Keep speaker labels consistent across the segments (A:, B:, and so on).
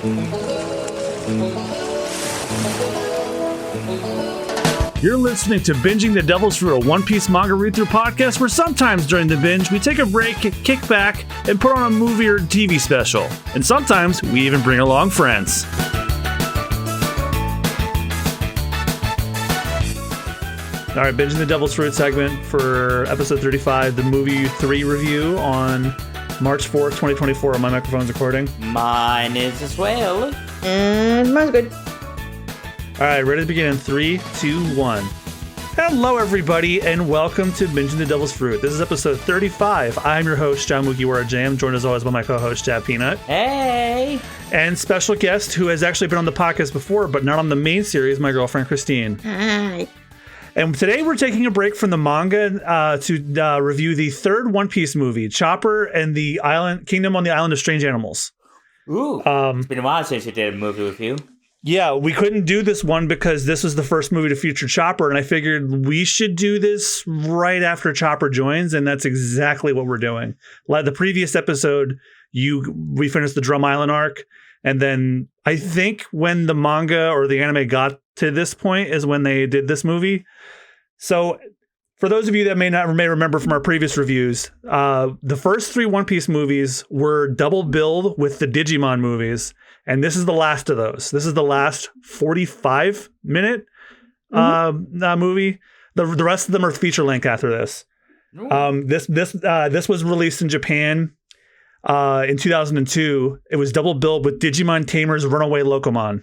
A: You're listening to Binging the Devil's Fruit, a One Piece manga read-through podcast where sometimes during the binge we take a break, kick back, and put on a movie or TV special. And sometimes we even bring along friends. All right, Binging the Devil's Fruit segment for episode 35, the movie 3 review on March 4th, 2024. My microphone's recording.
B: Mine is as well.
C: Mine's good.
A: All right, ready to begin in 3, 2, 1. Hello, everybody, and welcome to Binging the Devil's Fruit. This is episode 35. I'm your host, John Mugiwara Jam, joined as always by my co-host, Jab Peanut.
B: Hey!
A: And special guest who has actually been on the podcast before, but not on the main series, my girlfriend, Christine.
C: Hi.
A: And today we're taking a break from the manga to review the third One Piece movie, Chopper and the Kingdom on the Island of Strange Animals.
B: Ooh, it's been a while since you did a movie review.
A: Yeah, we couldn't do this one because this was the first movie to feature Chopper, and I figured we should do this right after Chopper joins, and that's exactly what we're doing. Like the previous episode, we finished the Drum Island arc, and then I think when the manga or the anime got to this point is when they did this movie. So for those of you that may remember from our previous reviews, the first 3 One Piece movies were double billed with the Digimon movies. And this is the last of those. This is the last 45-minute movie. The rest of them are feature length after this. This was released in Japan in 2002. It was double billed with Digimon Tamers Runaway Locomon.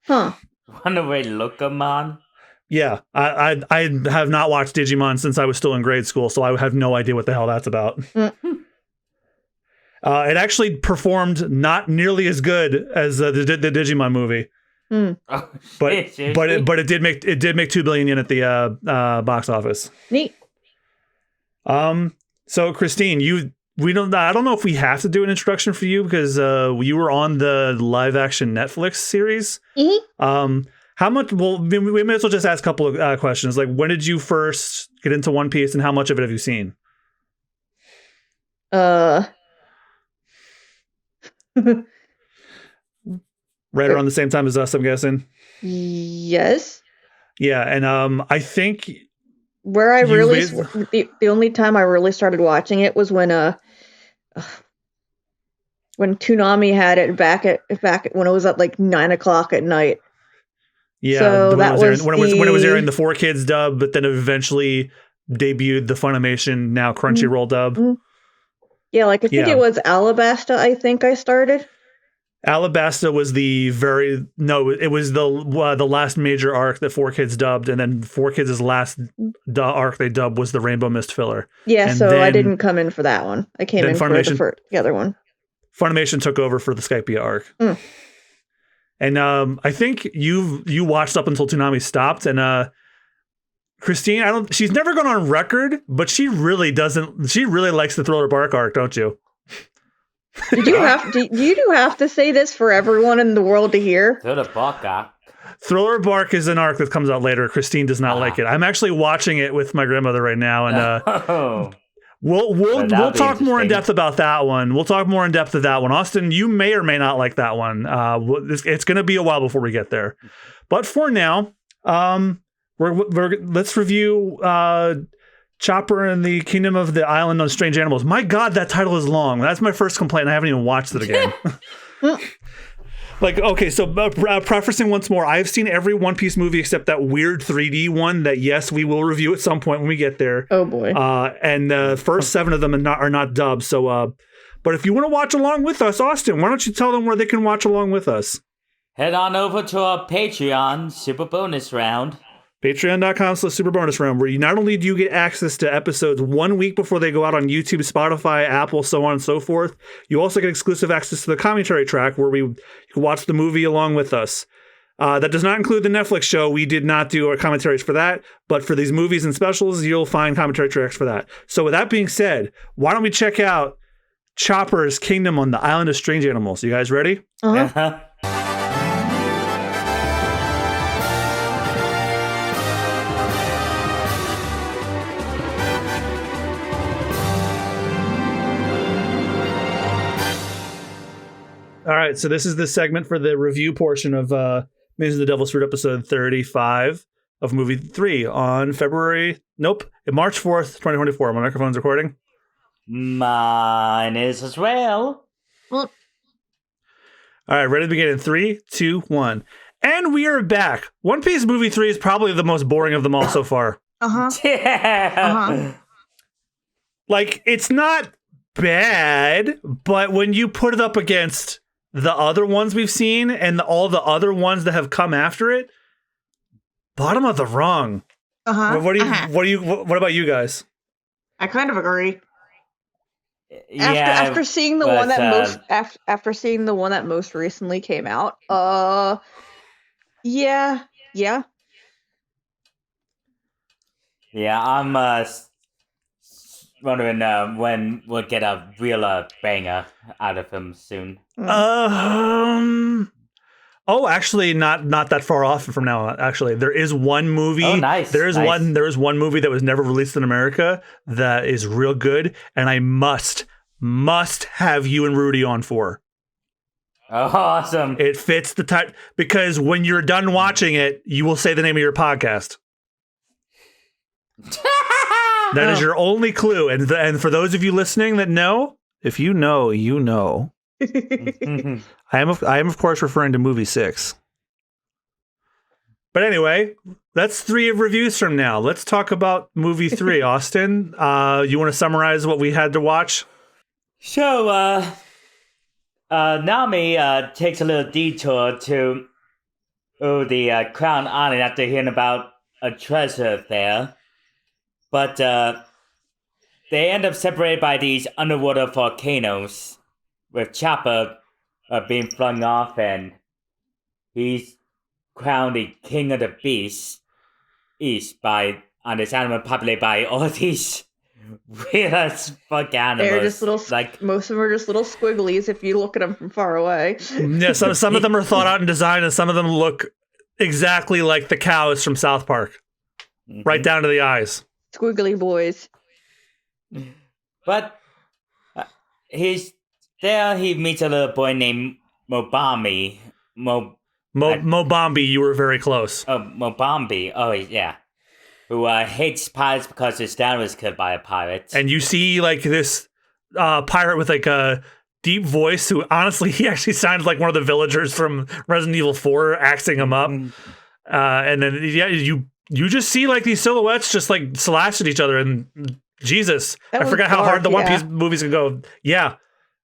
C: Huh.
B: Runaway Locomon?
A: Yeah, I have not watched Digimon since I was still in grade school, so I have no idea what the hell that's about. It actually performed not nearly as good as the Digimon movie,
B: Oh,
A: but
B: shit,
A: it did make $2 billion yen at the box office.
C: Neat.
A: So Christine, I don't know if we have to do an introduction for you because you were on the live action Netflix series.
C: Mm-hmm.
A: How much? Well, we may as well just ask a couple of questions. Like, when did you first get into One Piece, and how much of it have you seen? Right around the same time as us, I'm guessing.
C: Yes.
A: Yeah, and I think
C: Where I really the only time I really started watching it was when Toonami had it back when it was at like 9:00 at night.
A: Yeah,
C: so
A: when it was airing the 4Kids dub, but then it eventually debuted the Funimation, now Crunchyroll dub.
C: Yeah, like I think it was Alabasta. I think I started.
A: Alabasta was it was the last major arc that 4Kids dubbed, and then 4Kids' last arc they dubbed was the Rainbow Mist filler.
C: Yeah,
A: and
C: so
A: then,
C: I didn't come in for that one. I came in for the other one.
A: Funimation took over for the Skypiea arc. And I think you watched up until Toonami stopped, and Christine, she's never gone on record, but she really likes the Thriller Bark arc, don't you?
C: Do you have to say this for everyone in the world to hear?
A: Thriller Bark is an arc that comes out later. Christine does not like it. I'm actually watching it with my grandmother right now, and we'll talk more in depth about that one. We'll talk more in depth of that one. Austin, you may or may not like that one. It's going to be a while before we get there, but for now, let's review Chopper and the Kingdom of the Island of Strange Animals. My God, that title is long. That's my first complaint, and I haven't even watched it again. Like, okay, so prefacing once more, I've seen every One Piece movie except that weird 3D one that, yes, we will review at some point when we get there.
C: Oh, boy.
A: And the first 7 of them are not dubbed. So, but if you want to watch along with us, Austin, why don't you tell them where they can watch along with us?
B: Head on over to our Patreon Super Bonus Round.
A: Patreon.com/Super Bonus Round, where not only do you get access to episodes 1 week before they go out on YouTube, Spotify, Apple, so on and so forth, you also get exclusive access to the commentary track where you can watch the movie along with us. That does not include the Netflix show. We did not do our commentaries for that, but for these movies and specials, you'll find commentary tracks for that. So with that being said, why don't we check out Chopper's Kingdom on the Island of Strange Animals? You guys ready?
C: Uh-huh.
A: All right, so this is the segment for the review portion of Minions of the Devil's Fruit episode 35 of movie 3 on March 4th, 2024. My microphone's recording.
B: Mine is as well.
C: Well,
A: All right, ready to begin in 3, 2, 1. And we are back. One Piece movie 3 is probably the most boring of them all so far.
B: Yeah.
A: Like, it's not bad, but when you put it up against the other ones we've seen and all the other ones that have come after it, bottom of the rung. What about you guys?
C: I kind of agree.
B: Yeah,
C: After seeing the
B: but,
C: one that after seeing the one that most recently came out, yeah.
B: Yeah, I'm wondering when we'll get a real banger out of him soon.
A: Oh, actually, not that far off from now. Actually, there is one movie.
B: Oh, nice.
A: There is one movie that was never released in America that is real good, and I must have you and Rudy on for.
B: Oh, awesome!
A: It fits the type because when you're done watching it, you will say the name of your podcast. That is your only clue, and for those of you listening that know, if you know, you know. I am of course referring to movie 6. But anyway, that's 3 of reviews from now. Let's talk about movie 3. Austin, you want to summarize what we had to watch?
B: So, Nami takes a little detour to the Crown Island after hearing about a treasure there. But they end up separated by these underwater volcanoes, with Chopper being flung off, and he's crowned the king of the beasts on this island populated by all these weird as fuck animals.
C: They're just little, most of them are just little squigglies if you look at them from far away.
A: Yeah, some of them are thought out and designed, and some of them look exactly like the cows from South Park, right down to the eyes.
C: Squiggly boys.
B: But he's there. He meets a little boy named Mobambi.
A: Mobambi, you were very close.
B: Oh, Mobambi. Oh, yeah. Who hates pirates because his dad was killed by a pirate.
A: And you see like this pirate with like a deep voice who honestly he actually sounds like one of the villagers from Resident Evil 4 axing him up. And then you just see like these silhouettes just like slash at each other, and Jesus, I forgot how hard the One Piece movies can go. Yeah.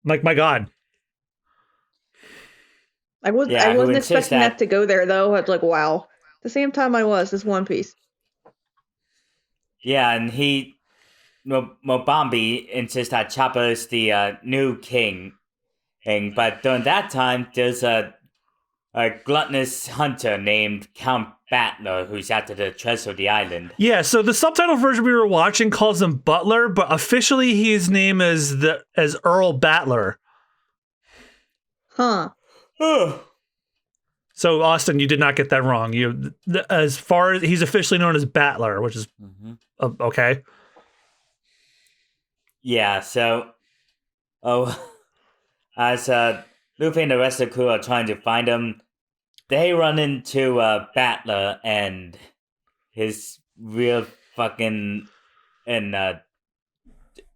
A: Like, my God.
C: I wasn't expecting that to go there, though. I was like, wow. At the same time this One Piece.
B: Yeah, and Mobambi insists that Chopper is the new king. But during that time, there's a gluttonous hunter named Count Battler who's after the treasure of the island. Yeah,
A: so the subtitle version we were watching calls him Butler, but officially his name is as Earl Battler.
C: Huh.
A: So Austin, you did not get that wrong. As far as he's officially known as Battler, which is okay.
B: Yeah. So, as Luffy and the rest of the crew are trying to find him, they run into Battler and his real fucking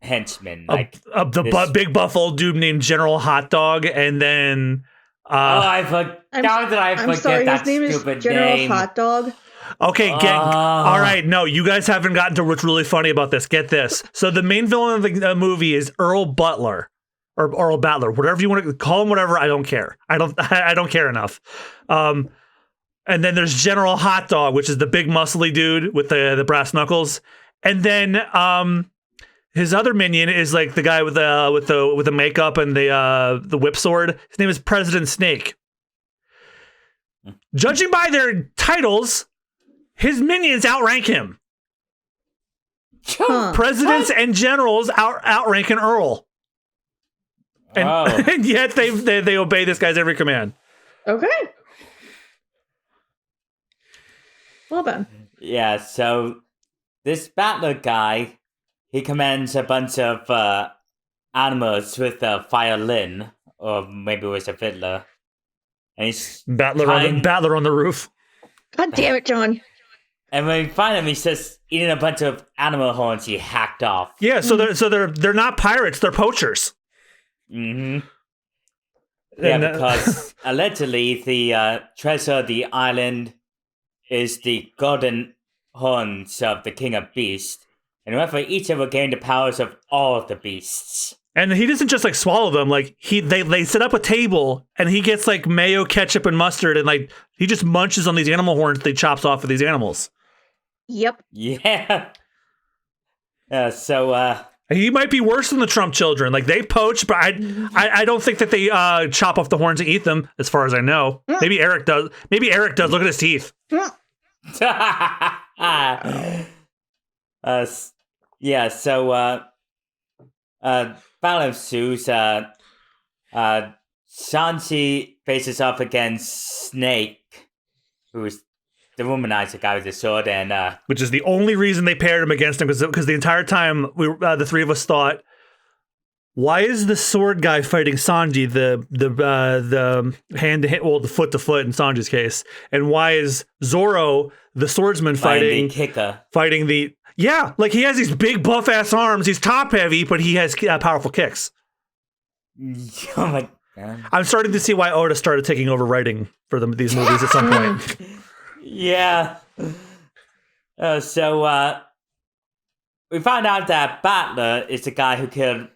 B: henchman.
A: The big buff old dude named General Hot Dog, and then
B: I forget that
C: his name
B: stupid
C: is General
B: name.
C: Hot Dog.
A: Okay, all right. No, you guys haven't gotten to what's really funny about this. Get this. So the main villain of the movie is Earl Butler. Or Earl Battler, whatever you want to call him, whatever. I don't care. I don't care enough. And then there's General Hot Dog, which is the big muscly dude with the brass knuckles. And then his other minion is like the guy with the makeup and the whip sword. His name is President Snake. Judging by their titles, his minions outrank him. Presidents and generals outrank an Earl. And yet they obey this guy's every command.
C: Okay. Well then.
B: Yeah, so this Battler guy, he commands a bunch of animals with a violin or maybe it was a fiddler. And he's
A: Battler on the roof.
C: God damn it, John.
B: And when we find him, he's just eating a bunch of animal horns he hacked off.
A: Yeah, so they're not pirates, they're poachers.
B: Mm-hmm. Yeah, because allegedly the treasure of the island is the golden horns of the king of beasts. And whoever each will gain the powers of all of the beasts.
A: And he doesn't just like swallow them. Like they set up a table and he gets like mayo, ketchup, and mustard, and like he just munches on these animal horns that he chops off of these animals.
C: Yep.
B: Yeah. So
A: he might be worse than the Trump children. Like they poach, but I don't think that they chop off the horns and eat them, as far as I know. Maybe Eric does. Look at his teeth.
B: Yeah. So Battle of Zeus. Sanji faces off against Snake, who's the womanizer guy with the sword, and
A: which is the only reason they paired him against him, because the entire time the three of us thought, why is the sword guy fighting Sanji, the hand to hand, well, the foot to foot in Sanji's case, and why is Zoro the swordsman fighting the yeah, like he has these big buff ass arms, he's top heavy, but he has powerful kicks.
B: Oh my god!
A: I'm starting to see why Oda started taking over writing for these movies at some point.
B: Yeah. So we found out that Battler is the guy who killed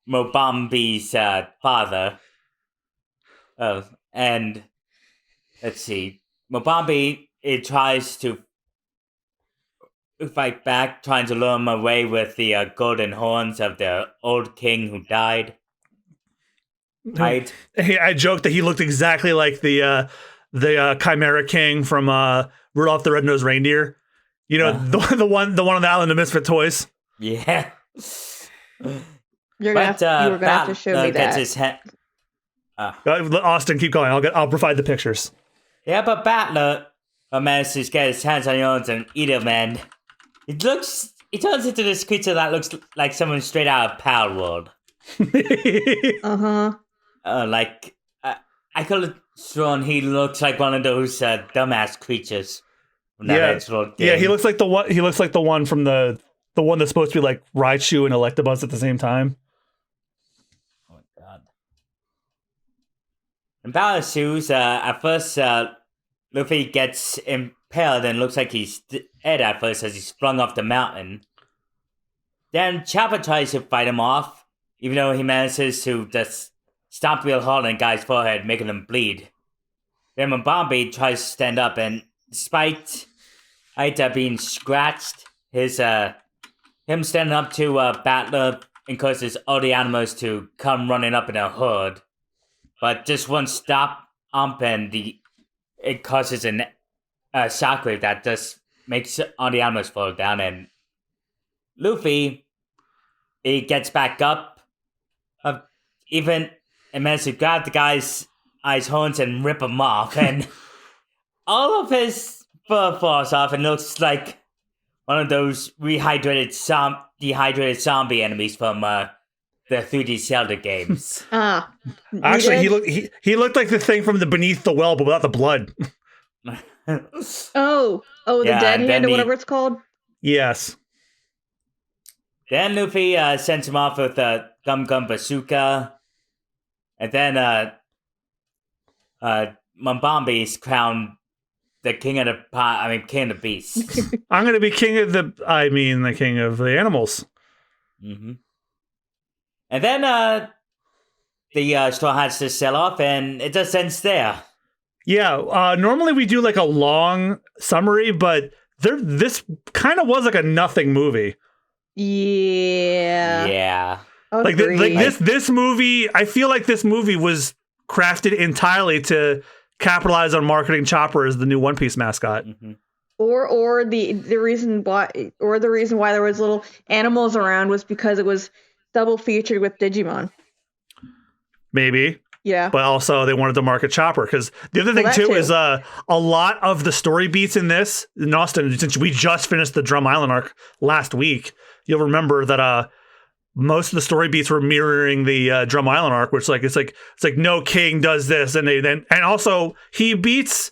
B: Mobambi's father. And let's see. Mobambi, it tries to fight back, trying to lure him away with the golden horns of the old king who died. Right?
A: I joked that he looked exactly like the Chimera King from Rudolph the Red-Nosed Reindeer. You know, the one on the Island of Misfit Toys.
B: Yeah.
C: You were gonna have to show me that.
B: His head.
A: Austen, keep going. I'll provide the pictures.
B: Yeah, but Battler manages to get his hands on yours and eat him, and he turns into this creature that looks like someone straight out of Pal World. Like I could have sworn he looks like one of those dumbass creatures from that game.
A: Yeah, he looks like the one. He looks like the one from the one that's supposed to be like Raichu and Electabuzz at the same time.
B: Oh my god! In Battle of Zeus, at first, Luffy gets impaled and looks like he's dead at first as he's flung off the mountain. Then Chopper tries to fight him off, even though he manages to just stomp real hard on the guy's forehead, making him bleed. Then Mobambi tries to stand up, and despite Aita being scratched, him standing up to Battler encourages all the animals to come running up in a herd. But just one stop and it causes a shockwave that just makes all the animals fall down, and Luffy, he gets back up, and manages to grab the guy's horns and rip them off, and all of his fur falls off and looks like one of those dehydrated zombie enemies from the 3D Zelda games.
A: Actually, he looked like the thing from the Beneath the Well, but without the blood.
C: the dead hand or whatever it's called?
A: Yes.
B: Then Luffy sends him off with a Gum Gum Bazooka. And then Mobambi's crowned the king of the beasts.
A: I'm going to be the king of the animals.
B: Mm-hmm. And then the Straw Hats just sell off, and it just ends there.
A: Yeah, normally we do like a long summary, but this kind of was like a nothing movie.
C: Yeah.
B: Yeah.
A: Like this movie, I feel like this movie was crafted entirely to capitalize on marketing Chopper as the new One Piece mascot.
B: Mm-hmm.
C: Or the reason why there was little animals around was because it was double featured with Digimon.
A: Maybe.
C: Yeah.
A: But also they wanted to market Chopper, because the other thing too is a lot of the story beats in this, in Austen, since we just finished the Drum Island arc last week, you'll remember that most of the story beats were mirroring the Drum Island arc, which it's like no king does this, and also he beats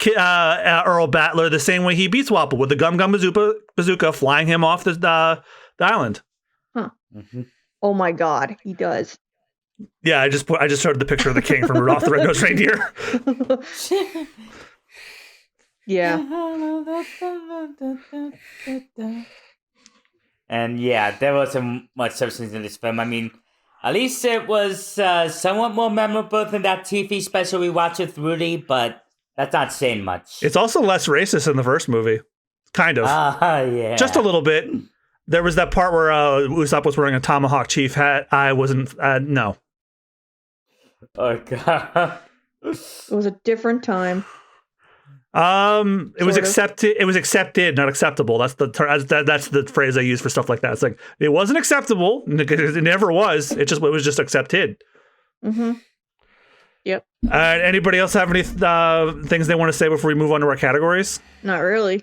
A: Earl Battler the same way he beats Wapple, with the Gum Gum bazooka flying him off the island.
C: Huh.
B: Mm-hmm.
C: Oh my God, he does.
A: Yeah, I just showed the picture of the king from Rudolph the Red-Nosed Reindeer.
C: Yeah.
B: And yeah, there wasn't much substance in this film. I mean, at least it was somewhat more memorable than that TV special we watched with Rudy, but that's not saying much.
A: It's also less racist than the first movie. Kind of.
B: Yeah.
A: Just a little bit. There was that part where Usopp was wearing a tomahawk chief hat. I wasn't, no.
B: Oh, God.
C: It was a different time.
A: It was accepted. It was accepted, not acceptable. That's the phrase I use for stuff like that. It's like, it wasn't acceptable. It never was. It was just accepted.
C: Mm-hmm. Yep.
A: Anybody else have any things they want to say before we move on to our categories?
C: Not really.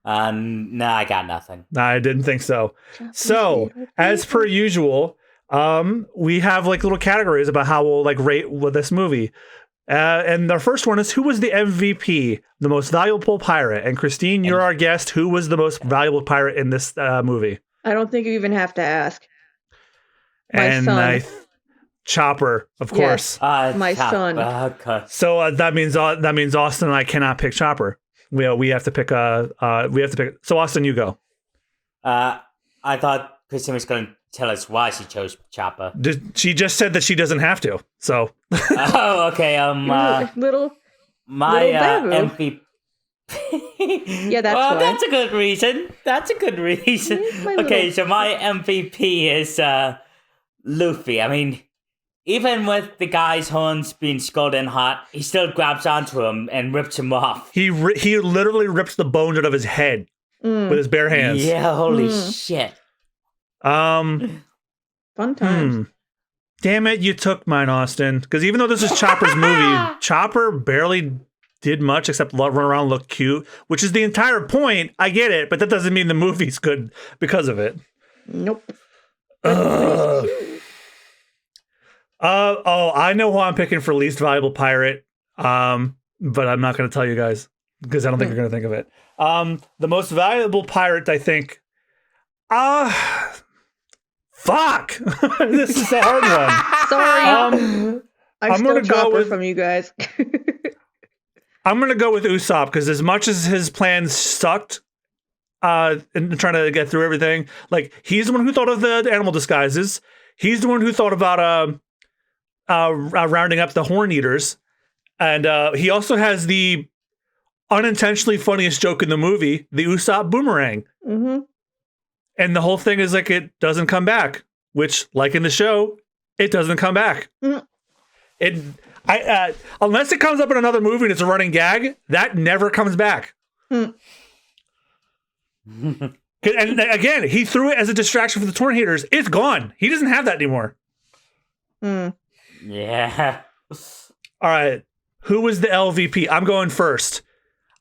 B: No, I got nothing.
A: I didn't think so. So, as per usual, we have like little categories about how we'll like rate this movie. And the first one is, who was the MVP, the most valuable pirate? And Christine, you're our guest. Who was the most valuable pirate in this movie?
C: I don't think you even have to ask. My son.
A: Chopper, of course.
C: My son.
B: Okay.
A: So that means Austen and I cannot pick Chopper. We have to pick So Austen, you go.
B: I thought Christine was going to tell us why she chose Chopper.
A: She just said that she doesn't have to. So.
B: Oh, okay.
C: Little
B: MVP.
C: Yeah, that's why.
B: That's a good reason. Okay, so my MVP is Luffy. I mean, even with the guy's horns being scalding hot, he still grabs onto him and rips him off.
A: He literally rips the bones out of his head with his bare hands.
B: Yeah, holy shit.
C: Fun times.
A: Damn it, you took mine, Austen. Because even though this is Chopper's movie, Chopper barely did much except run around and look cute, which is the entire point. I get it, but that doesn't mean the movie's good because of it.
C: Nope.
A: I know who I'm picking for least valuable pirate, but I'm not going to tell you guys because I don't think you're going to think of it. The most valuable pirate, I think. Fuck! This is a hard one.
C: Sorry. I'm still Chopper from you guys.
A: I'm going to go with Usopp because as much as his plans sucked in trying to get through everything, like he's the one who thought of the animal disguises. He's the one who thought about rounding up the horn eaters. And he also has the unintentionally funniest joke in the movie, the Usopp boomerang.
C: Mm-hmm.
A: And the whole thing is like it doesn't come back, which, like in the show, it doesn't come back. Mm. Unless it comes up in another movie and it's a running gag, that never comes back. Mm. And again, he threw it as a distraction for the torn haters. It's gone. He doesn't have that anymore.
C: Mm.
B: Yeah.
A: All right. Who was the LVP? I'm going first.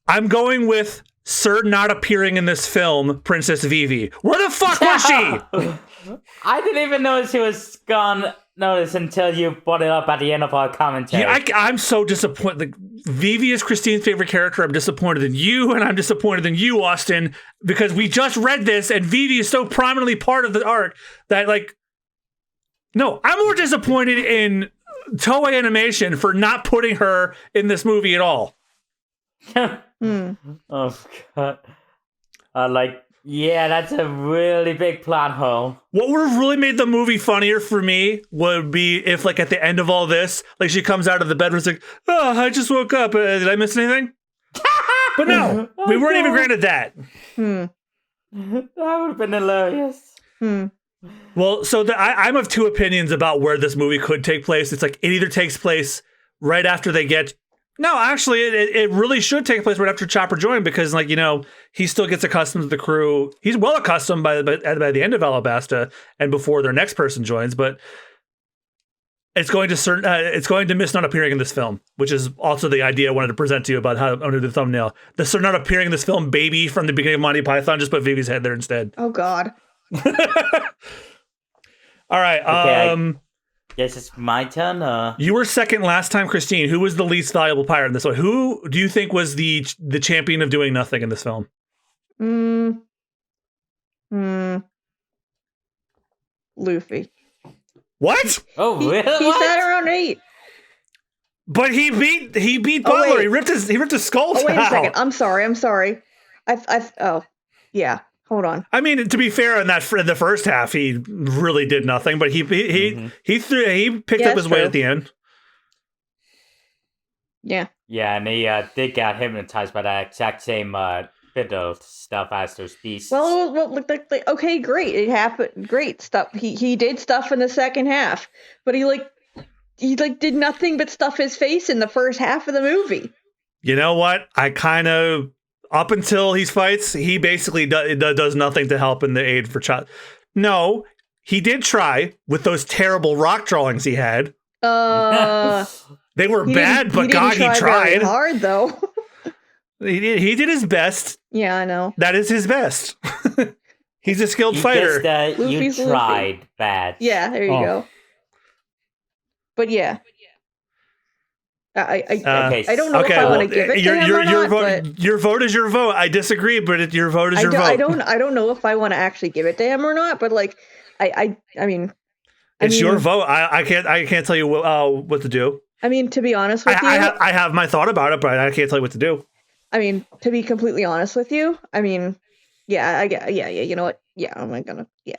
A: I'm going with Sir not appearing in this film, Princess Vivi. Where the fuck was she?
B: I didn't even notice she was gone. Notice until you brought it up at the end of our commentary.
A: Yeah, I'm so disappointed. Like, Vivi is Christine's favorite character. I'm disappointed in you, and I'm disappointed in you, Austen, because we just read this, and Vivi is so prominently part of the arc that, like, no, I'm more disappointed in Toei Animation for not putting her in this movie at all.
B: Oh, God. Yeah, that's a really big plot hole.
A: What would have really made the movie funnier for me would be if, like, at the end of all this, like, she comes out of the bed and is like, oh, I just woke up. Did I miss anything? But no, we weren't even granted that.
B: That would have been hilarious.
A: Well, so I'm of two opinions about where this movie could take place. It's like it either takes place right after they get... No, actually, it really should take place right after Chopper joined because, like, you know, he still gets accustomed to the crew. He's well accustomed by the end of Alabasta and before their next person joins, but it's going to miss not appearing in this film, which is also the idea I wanted to present to you about how under the thumbnail. The Sir not appearing in this film baby from the beginning of Monty Python, just put Vivi's head there instead.
C: Oh, God.
A: All right.
B: Okay, guess it's my turn.
A: You were second last time, Christine. Who was the least valuable pirate in this one? Who do you think was the champion of doing nothing in this film?
C: Luffy.
A: What?
B: Oh, really?
C: He sat around 8.
A: But he beat Butler. He ripped his skull out.
C: Oh, wait a second. I'm sorry. Yeah. Hold on.
A: I mean, to be fair, in the first half, he really did nothing. But he picked up his weight at the end.
C: Yeah.
B: Yeah, and he did get hypnotized by that exact same fiddle stuff as those beasts.
C: Well, okay, great. It happened. Great stuff. He did stuff in the second half, but he did nothing but stuff his face in the first half of the movie.
A: You know what? I kind of, up until he fights, he basically does nothing to help in the aid for Chop. No, he did try with those terrible rock drawings he had. They were bad, but God, he tried.
C: Very hard though.
A: He did his best.
C: Yeah, I know.
A: That is his best. He's a skilled fighter.
B: That you tried
C: Luffy.
B: bad.
C: Yeah, there you go. But yeah. I don't know if I want to give it to him or not, but
A: your vote is your vote. I disagree, but your vote is your vote.
C: I don't know if I want to actually give it to him or not, but like I mean
A: it's your vote. I can't tell you what to do.
C: I mean, to be honest with you,
A: I have my thought about it, but I can't tell you what to do.
C: I mean, to be completely honest with you, I mean, yeah, you know what? Yeah, I'm gonna, yeah.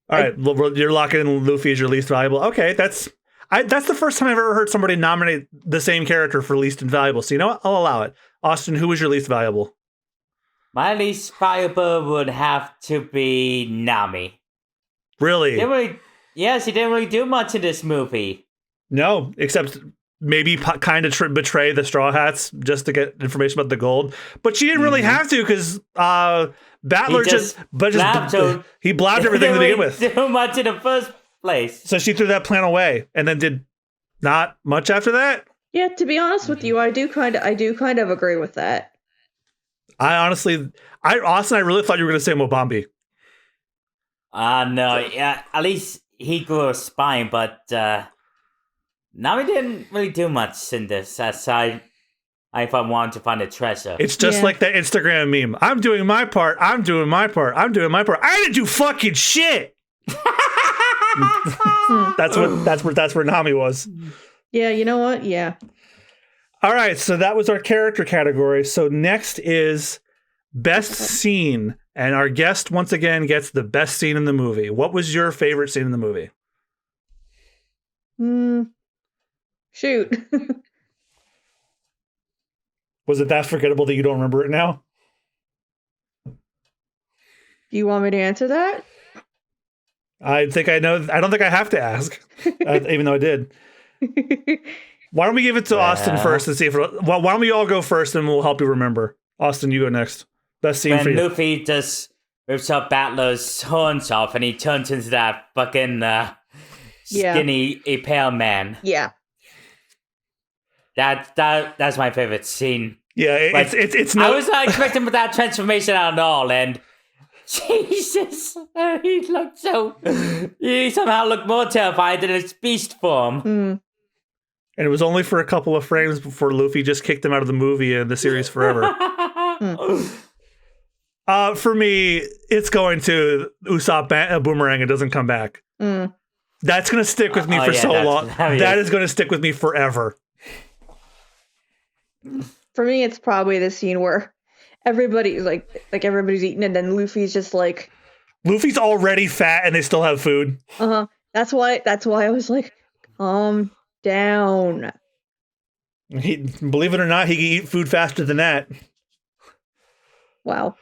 A: All right, you're locking in Luffy as your least valuable. Okay, that's the first time I've ever heard somebody nominate the same character for least invaluable. So you know what? I'll allow it. Austin, who was your least valuable?
B: My least valuable would have to be Nami.
A: Really?
B: Yes, he didn't really do much in this movie.
A: No, except maybe kind of betray the Straw Hats just to get information about the gold. But she didn't really have to because Battler he blabbed everything to begin with.
B: Do much in the first place.
A: So she threw that plan away and then did not much after that.
C: Yeah, to be honest with you, I do kind of agree with that.
A: Austin, I really thought you were going to say Mobambi.
B: No, yeah, at least he grew a spine, but Nami didn't really do much in this, aside if I wanted to find a treasure.
A: It's just like that Instagram meme. I'm doing my part. I didn't do fucking shit. That's where Nami was.
C: Yeah, you know what? Yeah.
A: All right, so that was our character category. So next is best scene, and our guest once again gets the best scene in the movie. What was your favorite scene in the movie?
C: Shoot.
A: Was it that forgettable that you don't remember it now?
C: Do you want me to answer that?
A: I think I know. I don't think I have to ask, even though I did. Why don't we give it to Austin first and see if... Why don't we all go first and we'll help you remember. Austin, you go next. Best scene for you.
B: When Luffy just rips up Battler's horns off and he turns into that fucking skinny, pale man.
C: Yeah.
B: That's my favorite scene.
A: Yeah, it's not...
B: I was not expecting that transformation at all, and Jesus, he somehow looked more terrified than his beast form.
A: And it was only for a couple of frames before Luffy just kicked him out of the movie and the series forever. For me, it's going to Usopp Boomerang. It doesn't come back. That's going to stick with me for so long. That is going to stick with me forever.
C: For me, it's probably the scene where everybody everybody's eating and then Luffy's just like...
A: Luffy's already fat and they still have food.
C: That's why I was like, calm down.
A: Believe it or not, he can eat food faster than that.
C: Wow.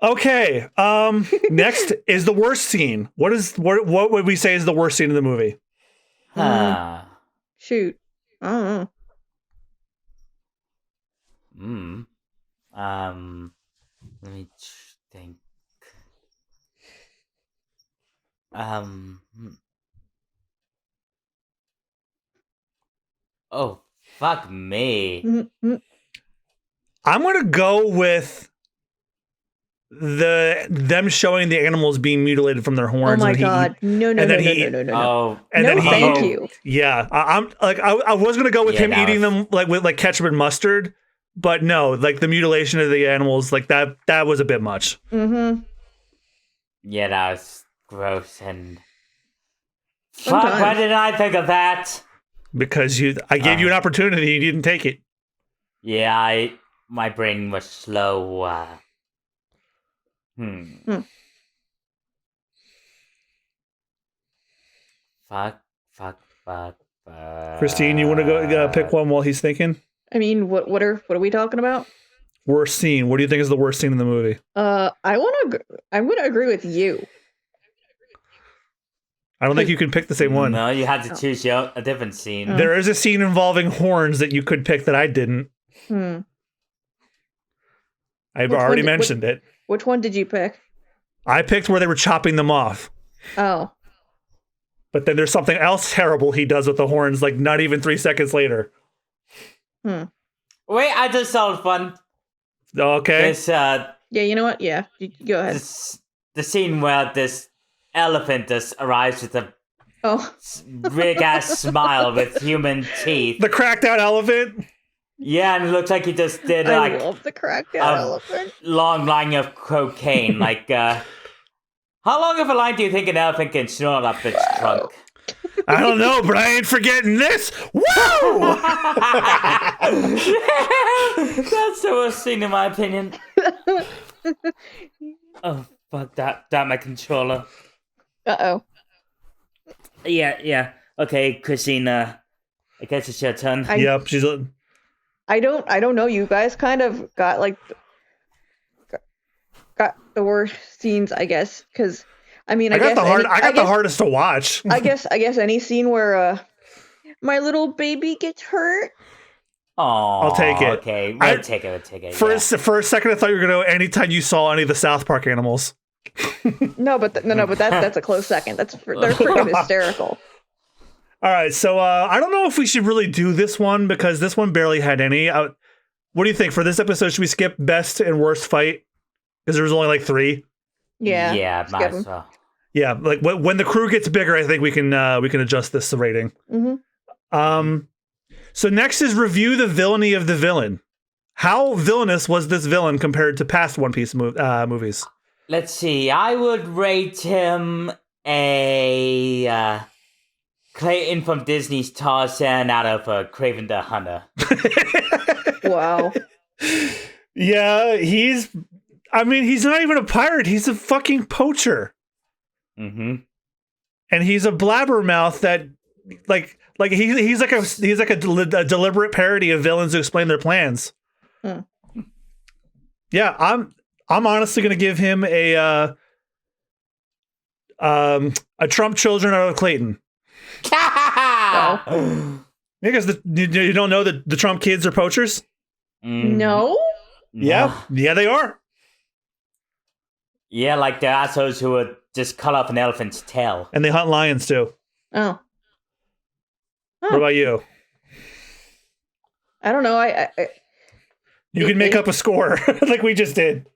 A: Okay. Next is the worst scene. What would we say is the worst scene in the movie?
C: Shoot. I don't know.
B: Let me think. Oh, fuck me.
A: I'm going to go with them showing the animals being mutilated from their horns.
C: Oh my
A: when
C: god! No, no,
A: and
C: no,
A: then
C: no,
A: he-
C: no, no, no, no.
B: Oh,
A: and
C: No,
A: then he,
C: thank you.
A: Yeah, I'm like I was gonna go with
B: Yeah,
A: him
B: that
A: eating
B: was-
A: them like with like ketchup and mustard, but no, like the mutilation of the animals, like that was a bit much.
C: Mm-hmm.
B: yeah, that was gross and.
C: Fun
B: Fuck! Why
C: times.
B: didn't I think of that?
A: Because I gave you an opportunity, you didn't take it.
B: Yeah, my brain was slow. Fuck.
A: Christine, you want to go pick one while he's thinking?
C: I mean, what are we talking about?
A: Worst scene. What do you think is the worst scene in the movie?
C: I'm gonna agree with you.
A: I don't think you can pick the same one.
B: No, you had to choose a different scene.
A: There is a scene involving horns that you could pick that I didn't.
C: Hmm.
A: I've
C: Which one
A: already
C: did-
A: mentioned it.
C: Which one did you pick?
A: I picked where they were chopping them off.
C: Oh,
A: But then there's something else terrible he does with the horns, like not even 3 seconds later.
B: Wait, I just saw one.
A: Okay.
B: This
C: yeah. You know what? Yeah, go ahead.
B: the scene where this elephant just arrives with a
C: Oh,
B: big ass smile with human teeth.
A: The cracked out elephant.
B: Yeah, and it looks like he just did
C: I
B: like
C: love the cracked out elephant.
B: long line of cocaine. Like, how long of a line do you think an elephant can snort up its trunk?
A: I don't know, but I ain't forgetting this. Woo!
B: That's the worst scene in my opinion. Oh fuck that my controller.
C: Uh-oh.
B: Yeah. Okay, Christine, I guess it's your turn.
A: Yep, she's
C: I don't know. You guys kind of got got the worst scenes, I guess. Because I mean, I
A: got
C: guess
A: the hardest to watch.
C: I guess any scene where my little baby gets hurt.
B: Oh,
A: I'll take it.
B: Okay,
A: I-
B: we'll take it.
A: For a second, I thought you were gonna go anytime you saw any of the South Park animals.
C: No, but that's a close second. They're freaking hysterical.
A: All right, so I don't know if we should really do this one because this one barely had any. What do you think for this episode? Should we skip best and worst fight? Because there was only like 3.
C: Yeah.
B: Yeah,
C: skip
B: might
C: 'em.
B: as well.
A: Yeah, like when the crew gets bigger, I think we can adjust this rating.
C: Mm-hmm.
A: So next is review the villainy of the villain. How villainous was this villain compared to past One Piece movies?
B: Let's see. I would rate him a Clayton from Disney's Tarzan out of Craven the Hunter.
C: Wow.
A: Yeah, he's not even a pirate. He's a fucking poacher.
B: Mm-hmm.
A: And he's a blabbermouth that he's like a deliberate parody of villains who explain their plans.
C: Hmm.
A: Yeah, I'm honestly gonna give him a Trump children out of Clayton.
C: Wow.
A: Because you don't know that the Trump kids are poachers?
C: No.
A: Yeah, they are.
B: Yeah, like the assholes who would just cut off an elephant's tail.
A: And they hunt lions too.
C: Oh.
A: What about you?
C: I don't know.
A: You can make up a score like we just did.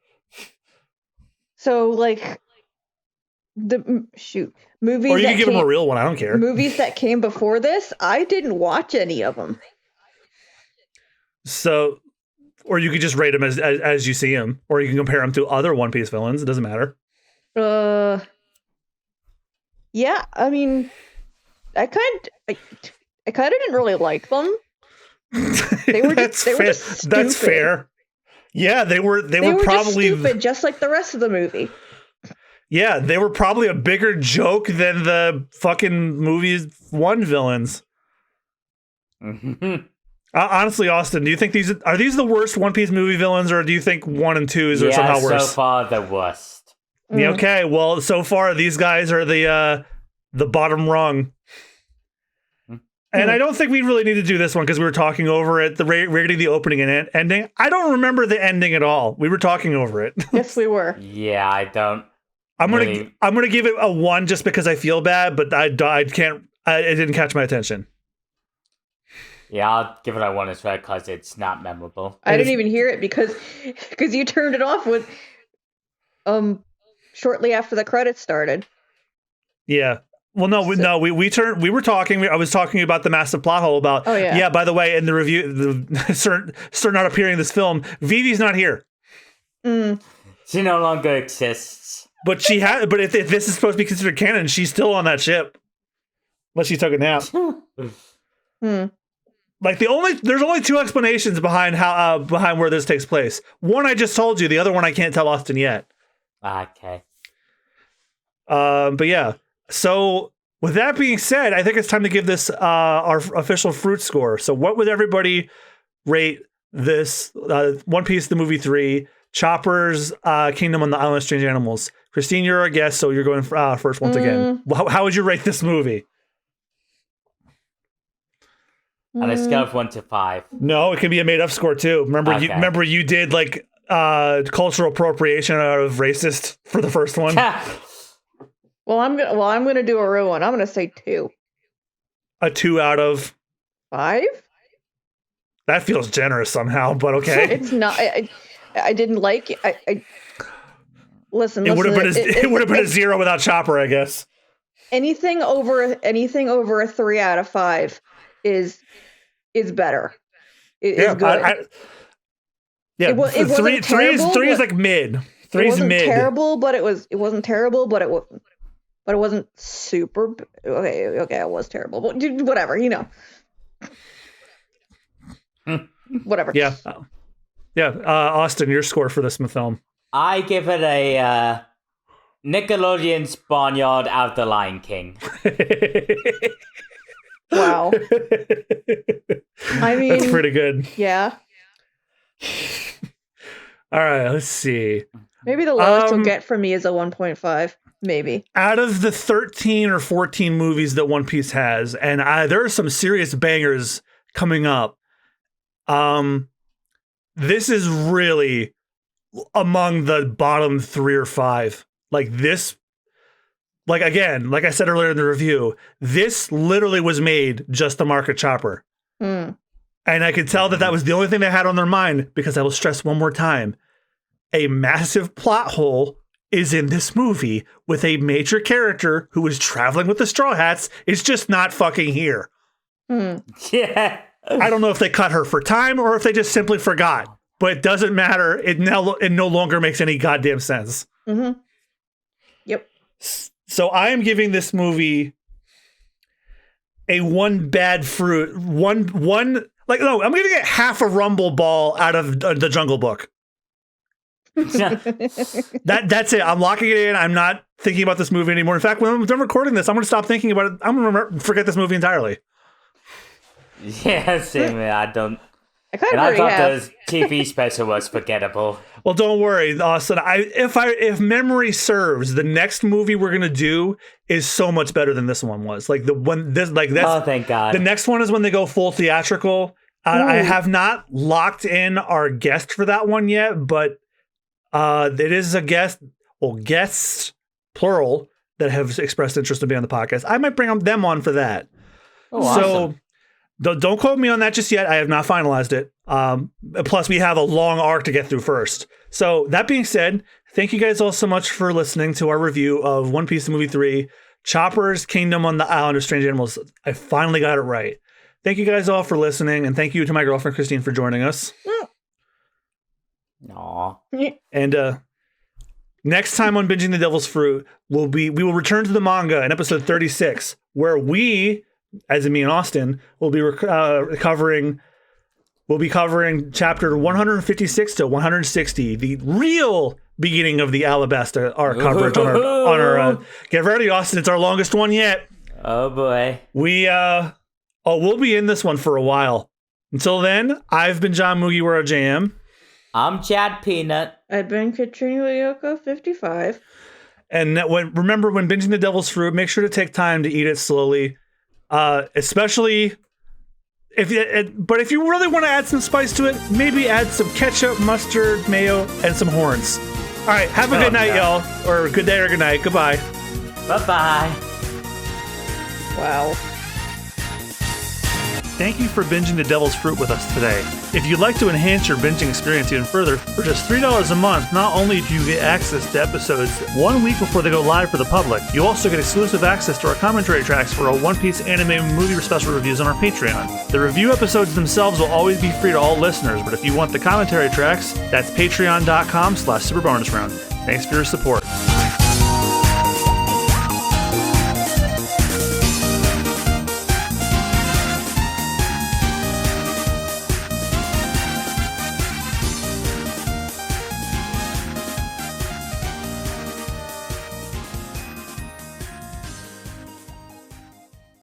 C: So like movies
A: Or you
C: that
A: can give them
C: came,
A: a real one. I don't care.
C: movies that came before this. I didn't watch any of them.
A: So, or you could just rate them as you see them, or you can compare them to other One Piece villains. It doesn't matter.
C: Yeah. I mean, I kind of didn't really like them. They were just stupid.
A: That's fair. Yeah, they were probably
C: just stupid, just like the rest of the movie.
A: Yeah, they were probably a bigger joke than the fucking movie 1 villains.
B: Mm-hmm.
A: Honestly, Austin, do you think these are the worst One Piece movie villains, or do you think 1 and 2 are somehow worse?
B: So far the worst.
A: Yeah, okay, well, so far these guys are the bottom rung. And I don't think we really need to do this one because we were talking over it, rating the opening and ending. I don't remember the ending at all. We were talking over it.
C: Yes, we were.
B: Yeah, I don't.
A: I'm gonna give it a 1 just because I feel bad, but I can't. It didn't catch my attention.
B: Yeah, I'll give it a 1 as well because it's not memorable.
C: I didn't even hear it because you turned it off shortly after the credits started.
A: Yeah. Well, no, we were talking. I was talking about the massive plot hole about.
C: Oh yeah.
A: Yeah. By the way, in the review, the certain not appearing in this film. Vivi's not here.
B: She no longer exists.
A: But she had. But if this is supposed to be considered canon, she's still on that ship. Unless she took a nap. Like there's only two explanations behind where this takes place. One I just told you. The other one I can't tell Austen yet.
B: Okay.
A: But yeah. So with that being said, I think it's time to give this our official fruit score. So what would everybody rate this One Piece the movie 3, Chopper's Kingdom on the Island of Strange Animals? Christine, you're our guest, so you're going first once again. How would you rate this movie?
B: On a scale of 1 to 5.
A: No, it can be a made up score too. Remember you did like cultural appropriation out of racist for the first one.
C: Well, I'm gonna do a real one. I'm gonna say 2.
A: A 2 out of
C: 5?
A: That feels generous somehow, but okay.
C: It's not. I didn't like it. Listen.
A: It would have been a 0 without Chopper, I guess.
C: Anything over a 3 out of 5 is better. Is good.
A: Three is like mid. 3 is mid.
C: Terrible, but it wasn't terrible, but it wasn't super. Okay, it was terrible, but whatever, whatever.
A: Yeah. Austen, your score for this film?
B: I give it a Nickelodeon's Barnyard out the Lion King.
C: Wow. I mean,
A: that's pretty good.
C: Yeah.
A: All right, let's see.
C: Maybe the lowest you'll get from me is a 1.5. Maybe. Out
A: of the 13 or 14 movies that One Piece has, and there are some serious bangers coming up. This is really among the bottom 3 or 5. Like this, like again, like I said earlier in the review, this literally was made just to market Chopper. And I could tell that was the only thing they had on their mind, because I will stress one more time. A massive plot hole is in this movie with a major character who is traveling with the Straw Hats is just not fucking here.
B: Yeah.
A: I don't know if they cut her for time or if they just simply forgot, but it doesn't matter. It no longer makes any goddamn sense.
C: Yep.
A: So I am giving this movie a 1 bad fruit. I'm giving it half a rumble ball out of the Jungle Book. That's it. I'm locking it in. I'm not thinking about this movie anymore. In fact, when I'm done recording this, I'm going to stop thinking about it. I'm going to forget this movie entirely.
B: Yeah, same. I don't.
C: I thought
B: the TV special was forgettable.
A: Well, don't worry, Austin. If memory serves, the next movie we're gonna do is so much better than this one was. Like that's.
B: Oh, thank God.
A: The next one is when they go full theatrical. I have not locked in our guest for that one yet, but it is a guests plural that have expressed interest in being on the podcast. I might bring them on for that.
B: Oh, awesome.
A: So don't quote me on that just yet. I have not finalized it. Plus, we have a long arc to get through first. So that being said, thank you guys all so much for listening to our review of One Piece the Movie 3, Chopper's Kingdom on the Island of Strange Animals. I finally got it right. Thank you guys all for listening, and thank you to my girlfriend Christine for joining us.
B: Aww.
A: And next time on Binging the Devil's Fruit, we will return to the manga in episode 36, where we, as in me and Austen, will be covering chapter 156 to 160, the real beginning of the Alabasta arc coverage on our get ready, Austin. It's our longest one yet.
B: Oh boy.
A: We'll be in this one for a while. Until then, I've been John Mugiwara JM.
B: I'm Chad Peanut.
C: I've been Katrina Yoko 55.
A: And remember, when binging the Devil's Fruit, make sure to take time to eat it slowly. Especially if you really want to add some spice to it, maybe add some ketchup, mustard, mayo, and some horns. All right, have a good night, y'all, or good day or good night. Goodbye.
B: Bye-bye.
C: Wow.
A: Thank you for binging the Devil's Fruit with us today. If you'd like to enhance your binging experience even further, for just $3 a month, not only do you get access to episodes 1 week before they go live for the public, you also get exclusive access to our commentary tracks for our One Piece anime movie special reviews on our Patreon. The review episodes themselves will always be free to all listeners, but if you want the commentary tracks, that's patreon.com/superbonusround. Thanks for your support.